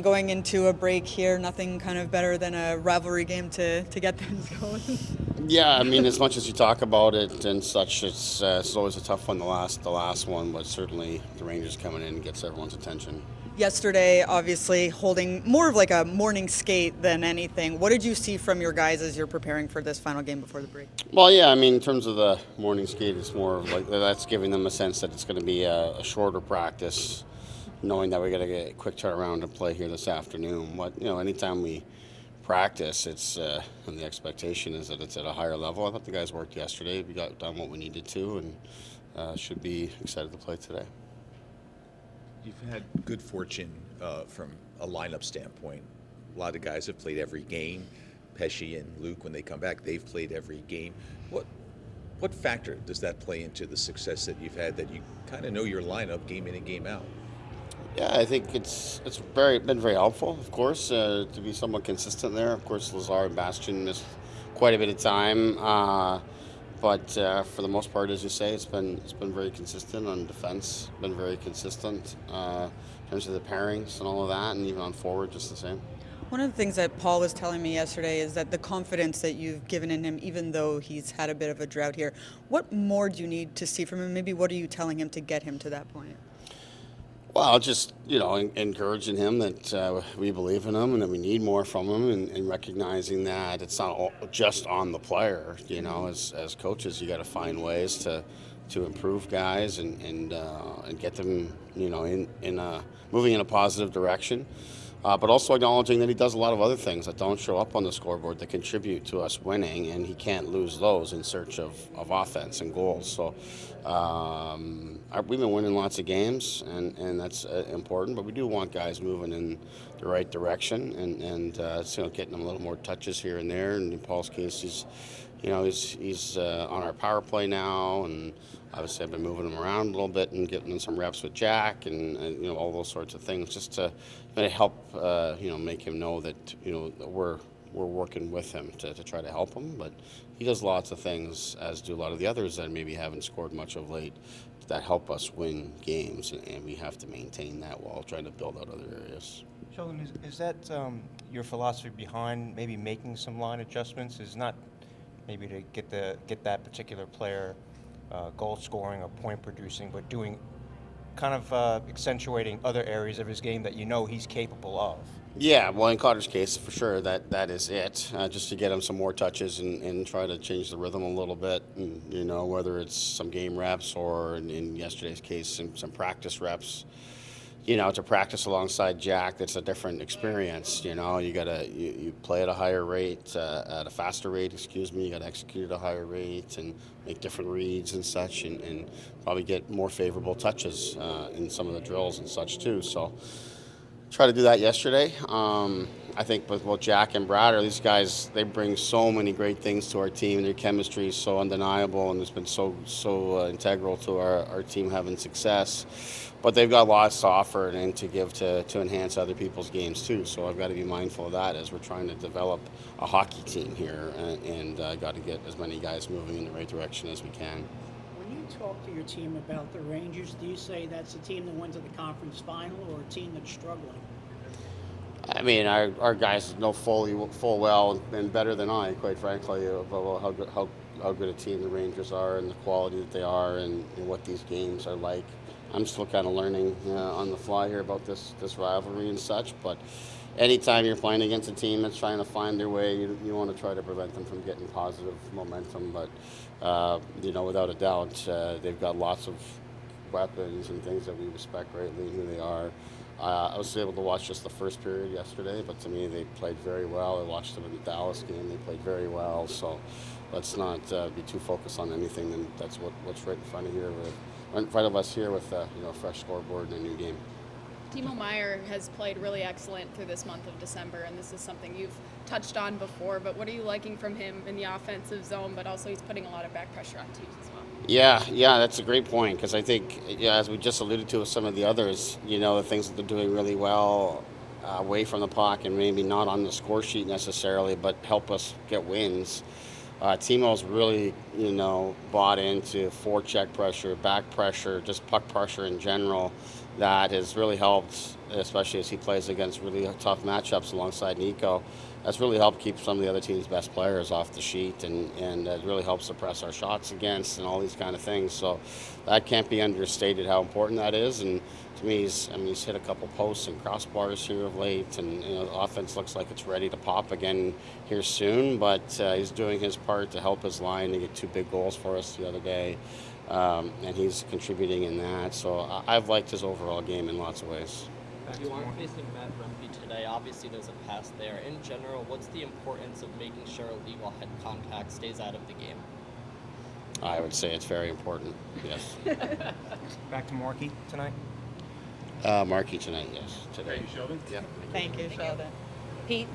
Going into a break here, nothing kind of better than a rivalry game to get things going. Yeah, I mean, as much as you talk about it and such, it's always a tough one. The last one, but certainly the Rangers coming in gets everyone's attention. Yesterday, obviously, holding more of like a morning skate than anything. What did you see from your guys as you're preparing for this final game before the break? Well, yeah, I mean, in terms of the morning skate, it's more of like that's giving them a sense that it's going to be a shorter practice, knowing that we got to get a quick turnaround and play here this afternoon. But anytime we practice, it's and the expectation is that it's at a higher level. I thought the guys worked yesterday. We got done what we needed to, and should be excited to play today. You've had good fortune from a lineup standpoint. A lot of guys have played every game. Pesci and Luke, when they come back, they've played every game. What factor does that play into the success that you've had, that you kind of know your lineup game in and game out? Yeah, I think it's been very helpful, of course, to be somewhat consistent there. Of course, Lazar and Bastian missed quite a bit of time, but for the most part, as you say, it's been very consistent on defense. Been very consistent in terms of the pairings and all of that, and even on forward, just the same. One of the things that Paul was telling me yesterday is that the confidence that you've given in him, even though he's had a bit of a drought here, what more do you need to see from him? Maybe what are you telling him to get him to that point? Well, just encouraging him that we believe in him and that we need more from him, and recognizing that it's not all just on the player. As coaches, you got to find ways to improve guys and get them moving in a positive direction. But also acknowledging that he does a lot of other things that don't show up on the scoreboard that contribute to us winning, and he can't lose those in search of offense and goals. So we've been winning lots of games, and that's important, but we do want guys moving in the right direction and getting them a little more touches here and there. And in Paul's case, he's on our power play now, and obviously I've been moving him around a little bit and getting him some reps with Jack and all those sorts of things, just to help make him know that we're working with him to try to help him. But he does lots of things, as do a lot of the others that maybe haven't scored much of late, that help us win games, and we have to maintain that while trying to build out other areas. Sheldon, is that your philosophy behind maybe making some line adjustments? Is not maybe to get that particular player goal scoring or point producing, but doing kind of accentuating other areas of his game that he's capable of? Yeah, well, in Cotter's case, for sure, that is it. Just to get him some more touches and try to change the rhythm a little bit. And, whether it's some game reps or, in yesterday's case, some practice reps. To practice alongside Jack, that's a different experience. You play at a higher rate, at a faster rate. You got to execute at a higher rate and make different reads and such, and probably get more favorable touches in some of the drills and such too. So try to do that yesterday. I think with both Jack and Brad, these guys, they bring so many great things to our team. Their chemistry is so undeniable, and it's been so integral to our team having success. But they've got lots to offer and to give to enhance other people's games too. So I've got to be mindful of that as we're trying to develop a hockey team here, and got to get as many guys moving in the right direction as we can. When you talk to your team about the Rangers, do you say that's a team that went to the conference final or a team that's struggling? I mean, our guys know full well and better than I, quite frankly, about how good a team the Rangers are and the quality that they are and what these games are like. I'm still kind of learning on the fly here about this rivalry and such, but anytime you're playing against a team that's trying to find their way, you want to try to prevent them from getting positive momentum. But, without a doubt, they've got lots of weapons and things that we respect greatly, who they are. I was able to watch just the first period yesterday, but to me, they played very well. I watched them in the Dallas game. They played very well, so let's not be too focused on anything. And that's what's right in front of us here with a fresh scoreboard and a new game. Timo Meier has played really excellent through this month of December, and this is something you've touched on before, but what are you liking from him in the offensive zone, but also he's putting a lot of back pressure on teams as well? Yeah, that's a great point, because I think, as we just alluded to with some of the others, the things that they're doing really well away from the puck and maybe not on the score sheet necessarily, but help us get wins. Timo's really, bought into forecheck pressure, back pressure, just puck pressure in general. That has really helped especially as he plays against really tough matchups alongside Nico. That's really helped keep some of the other team's best players off the sheet, and it really helps suppress our shots against and all these kind of things. So that can't be understated how important that is. And to me, he's hit a couple posts and crossbars here of late, and the offense looks like it's ready to pop again here soon. But he's doing his part to help his line to get 2 big goals for us the other day, and he's contributing in that. So I've liked his overall game in lots of ways. You aren't facing Matt Rempe today. Obviously, there's a pass there. In general, what's the importance of making sure legal head contact stays out of the game? I would say it's very important, yes. Back to Markey tonight. Markey tonight, yes. Today. Thank you, Sheldon. Yeah. Thank you, Sheldon. Pete?